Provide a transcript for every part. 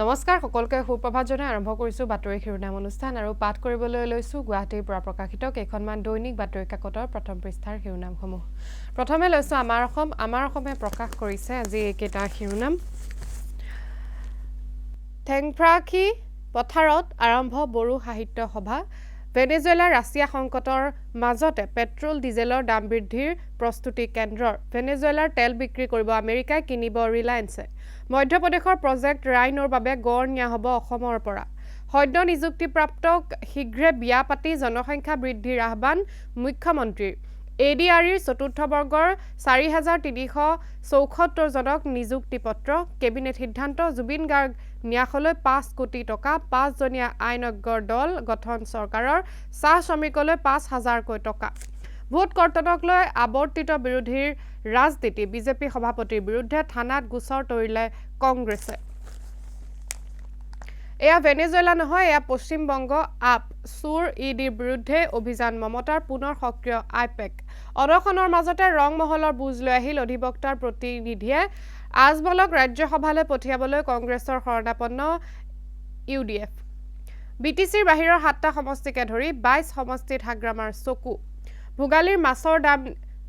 নমস্কাৰ সকলকে সুপ্ৰভাত জনাই আৰম্ভ কৰিছো বাতৰি শিৰোনাম অনুষ্ঠান আৰু পাঠ কৰিবলৈ লৈছো গুৱাহাটীৰ পৰা প্ৰকাশিত কেইখনমান দৈনিক বাতৰি কাকতৰ প্ৰথম পৃষ্ঠাৰ শিৰোনামসমূহ। প্ৰথমে লৈছো আমাৰ অসমে প্ৰকাশ কৰিছে আজি এইকেইটা শিৰোনাম। ঠেংফ্ৰাখি পথাৰত আৰম্ভ বড়ো সাহিত্য সভা। ভেনেজুৱেলাৰ ৰাছিয়া সংকটৰ মাজতে পেট্ৰল ডিজেলৰ দাম বৃদ্ধিৰ প্ৰস্তুতি কেন্দ্ৰৰ। ভেনেজুৱেলাৰ তেল বিক্ৰী কৰিব আমেৰিকাই, কিনিব ৰিলায়েন্সে। মধ্যপ্ৰদেশৰ প্ৰজেক্ট ৰাইনৰ বাবে গড় নিয়া হ'ব অসমৰ পৰা। সদ্য নিযুক্তিপ্ৰাপ্তক শীঘ্ৰে বিয়া পাতি জনসংখ্যা বৃদ্ধিৰ আহ্বান মুখ্যমন্ত্ৰীৰ। ADREৰ চতুৰ্থ বৰ্গৰ ৪,৩৭৪ জনক নিযুক্তি পত্ৰ। কেবিনেট সিদ্ধান্ত, জুবিন গাৰ্গ ন্যাসলৈ ৫ কোটি টকা। ৫জনীয়া আইনজ্ঞৰ দল গঠন চৰকাৰৰ। চাহ শ্ৰমিকলৈ ৫,০০০কৈ টকা। ভোট কৰ্তনক লৈ আৱৰ্তিত বিৰোধীৰ ৰাজনীতি। বিজেপি সভাপতিৰ বিৰুদ্ধে থানাত গোচৰ তৰিলে কংগ্ৰেছে। এয়া ভেনেজুৱেলা নহয়, এয়া পশ্চিমবংগ। আপ চোৰ ইডিৰ বিৰুদ্ধে অভিযান মমতাৰ, পুনৰ সক্ৰিয় আইপেক। অনশনৰ মাজতে ৰংমহলৰ বুজ লৈ আহিল অধিবক্তাৰ প্ৰতিনিধিয়ে। আজমলক ৰাজ্যসভালৈ পঠিয়াবলৈ কংগ্ৰেছৰ শৰণাপন্ন UDF। BTCৰ বাহিৰৰ 7টা সমষ্টিকে ধৰি 22 সমষ্টিত হাগ্ৰামাৰ চকু। ভোগালীৰ মাছৰ দাম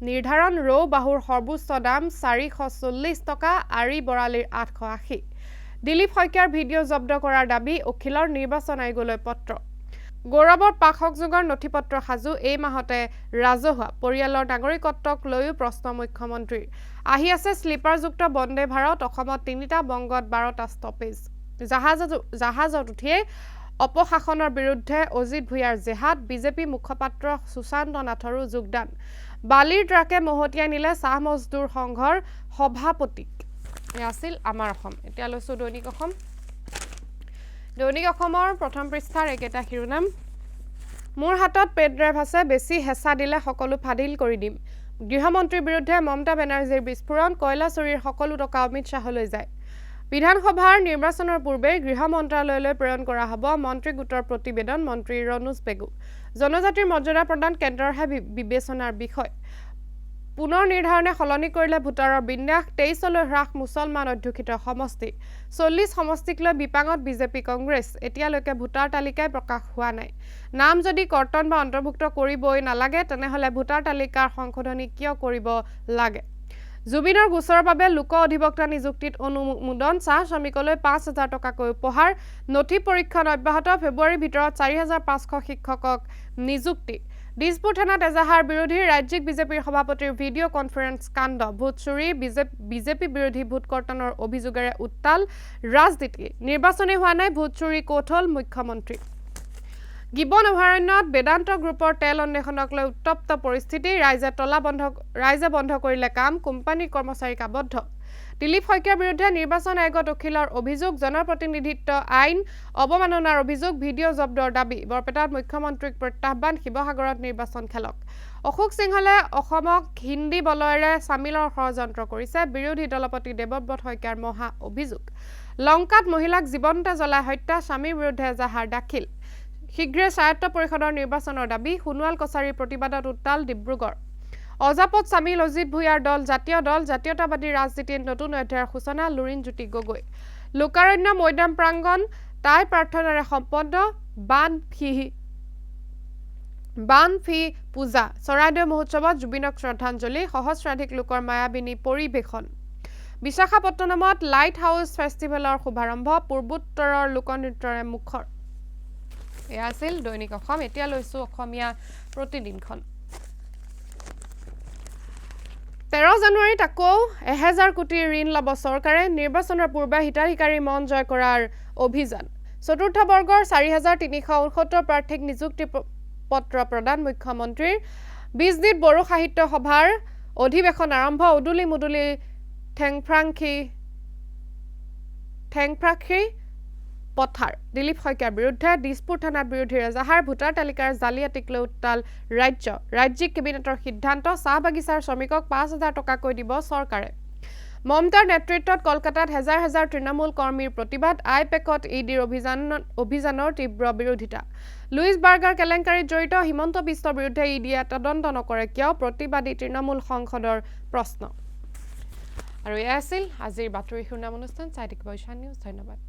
নিৰ্ধাৰণ। ৰৌ বাহুৰ সৰ্বোচ্চ দাম 440 টকা, আৰি বৰালিৰ 880। দিলীপ শইকীয়াৰ ভিডিঅ' জব্দ কৰাৰ দাবী অখিলৰ। নিৰ্বাচন আয়োগলৈ পত্ৰ। গৌৰৱৰ পাক সংযোগৰ নথিপত্ৰ সাজু। এই মাহতে ৰাজহুৱা। পৰিয়ালৰ নাগৰিকত্বক লৈও প্ৰশ্ন মুখ্যমন্ত্ৰীৰ। আহি আছে শ্লিপাৰযুক্ত বন্দে ভাৰত। অসমত 3টা, বংগত 12টা ষ্টপেজ। জাহাজত উঠিয়েই অপশাসনৰ বিৰুদ্ধে অজিত ভূঞাৰ জেহাদ। বিজেপি মুখপাত্ৰ সুশান্ত নাথৰো যোগদান। বালিৰ ট্ৰাকে মহতিয়াই নিলে চাহ মজদুৰ সংঘৰ সভাপতিক। এয়া আছিল আমাৰ অসম। এতিয়া লৈছো দৈনিক অসম। দৈনিক অসমৰ প্ৰথম পৃষ্ঠাৰ এইকেইটা শিৰোনাম। মোৰ হাতত পেনড্ৰাইভ আছে, বেছি হেঁচা দিলে সকলো ফাদিল কৰি দিম। গৃহমন্ত্ৰীৰ বিৰুদ্ধে মমতা বেনাৰ্জীৰ বিস্ফোৰণ। কয়লা চুৰিৰ সকলো টকা অমিত শ্বাহলৈ যায়। বিধানসভাৰ নিৰ্বাচনৰ পূৰ্বে গৃহ মন্ত্ৰালয়লৈ প্ৰেৰণ কৰা হ'ব মন্ত্ৰী গোটৰ প্ৰতিবেদন। মন্ত্ৰী ৰণোজ পেগু। জনজাতিৰ মৰ্যাদা প্ৰদান কেন্দ্ৰৰহে বিবেচনাৰ বিষয়। পুনৰ নিৰ্ধাৰণে সলনি কৰিলে ভোটাৰৰ বিন্যাস। 23লৈ হ্ৰাস মুছলমান অধ্যুষিত সমষ্টি। 40 সমষ্টিক লৈ বিপাঙত বিজেপি কংগ্ৰেছ। এতিয়ালৈকে ভোটাৰ তালিকাই প্ৰকাশ হোৱা নাই। নাম যদি কৰ্তন বা অন্তৰ্ভুক্ত কৰিবই নালাগে, তেনেহ'লে ভোটাৰ তালিকাৰ সংশোধনী কিয় কৰিব লাগে? জুবিনৰ গোচৰৰ বাবে লোক অধিবক্তা নিযুক্তিত অনুমোদন। চাহ শ্ৰমিকলৈ 5,০০০ টকাকৈ উপহাৰ। নথি পৰীক্ষণ অব্যাহত। ফেব্ৰুৱাৰীৰ ভিতৰত 4,500 শিক্ষকক নিযুক্তি। দিছপুৰ থানাত এজাহাৰ বিৰোধী। ৰাজ্যিক বিজেপিৰ সভাপতিৰ ভিডিঅ' কনফাৰেন্স কাণ্ড। ভোট চুৰি, বিজেপি বিৰোধী ভোট কৰ্তনৰ অভিযোগেৰে উত্তাল ৰাজনীতি। নিৰ্বাচনী হোৱা নাই, ভোট চুৰি ক'ত হ'ল? মুখ্যমন্ত্ৰী। গিবন অভয়াৰণ্যত বেদান্ত গ্ৰুপৰ তেল অন্বেষণক লৈ উত্তপ্ত পৰিস্থিতি। ৰাইজে বন্ধ কৰিলে কাম। কোম্পানীৰ কৰ্মচাৰীক আবদ্ধ। দিলীপ শইকীয়াৰ বিৰুদ্ধে নিৰ্বাচন আয়োগত অখিলৰ অভিযোগ। জনপ্ৰতিনিধিত্ব আইন অৱমাননাৰ অভিযোগ। ভিডিঅ' জব্দৰ দাবী। বৰপেটাত মুখ্যমন্ত্ৰীক প্ৰত্যাহ্বান। শিৱসাগৰত নিৰ্বাচন খেলক। অশোক সিংহলে অসমক হিন্দী বলয়েৰে চামিলৰ ষড়যন্ত্ৰ কৰিছে। বিৰোধী দলপতি দেৱব্ৰত শইকীয়াৰ মহা অভিযোগ। লংকাত মহিলাক জীৱনতে জ্বলাই হত্যা। স্বামীৰ বিৰুদ্ধে এজাহাৰ দাখিল। শীঘ্ৰে স্বায়ত্ত পৰিষদৰ নিৰ্বাচনৰ দাবী। সোণোৱাল কছাৰীৰ প্ৰতিবাদত উত্তাল ডিব্ৰুগড়। অজাপত চামিল অজিত ভূঞাৰ দল। জাতীয় দল। জাতীয়তাবাদী ৰাজনীতিত নতুন অধ্যায়ৰ সূচনা। লুৰিণজ্যোতি গগৈ। লোকাৰণ্য মৈদাম প্ৰাংগণ তাই প্ৰাৰ্থনাৰে সম্পন্ন। বানফি পূজা। চৰাইদেউ মহোৎসৱত জুবিনক শ্ৰদ্ধাঞ্জলি। সহস্ৰাধিক লোকৰ মায়াবিনী পৰিৱেশন। বিশাখাপট্টনমত লাইট হাউচ ফেষ্টিভেলৰ শুভাৰম্ভ। পূৰ্বোত্তৰৰ লোকনৃত্যৰে মুখৰ। এয়া আছিল দৈনিক অসম। এতিয়া লৈছো অসমীয়া প্ৰতিদিনখন। 13 জানুৱাৰীত আকৌ 1000 কোটিৰ ঋণ ল'ব চৰকাৰে। নিৰ্বাচনৰ পূৰ্বে হিতাধিকাৰীৰ মন জয় কৰাৰ অভিযান। চতুৰ্থ বৰ্গৰ 4,369 প্ৰাৰ্থীক নিযুক্তি পত্ৰ প্ৰদান মুখ্যমন্ত্ৰীৰ। 20 দিন বড়ো সাহিত্য সভাৰ অধিৱেশন আৰম্ভ। উদুলি মুদুলি ঠেংফ্ৰাখি পথাৰ। দিলীপ শইকীয়াৰ বিৰুদ্ধে দিছপুৰ থানাত বিৰোধীৰ এজাহাৰ। ভোটাৰ তালিকাৰ জালিয়াতিক লৈ উত্তাল ৰাজ্য। ৰাজ্যিক কেবিনেটৰ সিদ্ধান্ত। চাহ বাগিচাৰ শ্ৰমিকক 5,000 টকাকৈ দিব চৰকাৰে। মমতাৰ নেতৃত্বত কলকাতাত হেজাৰ হেজাৰ তৃণমূল কৰ্মীৰ প্ৰতিবাদ। আইপেকত ইডিৰ অভিযানৰ তীব্ৰ বিৰোধিতা। লুইচ বাৰ্গাৰ কেলেংকাৰীত জড়িত হিমন্ত বিশ্বৰ বিৰুদ্ধে ইডিয়ে তদন্ত নকৰে কিয়? প্ৰতিবাদী তৃণমূল সংসদৰ প্ৰশ্ন। আৰু এয়া আছিল আজিৰ বাতৰি শিৰোনাম অনুষ্ঠান। চাই থাকিব ঈশান নিউজ। ধন্যবাদ।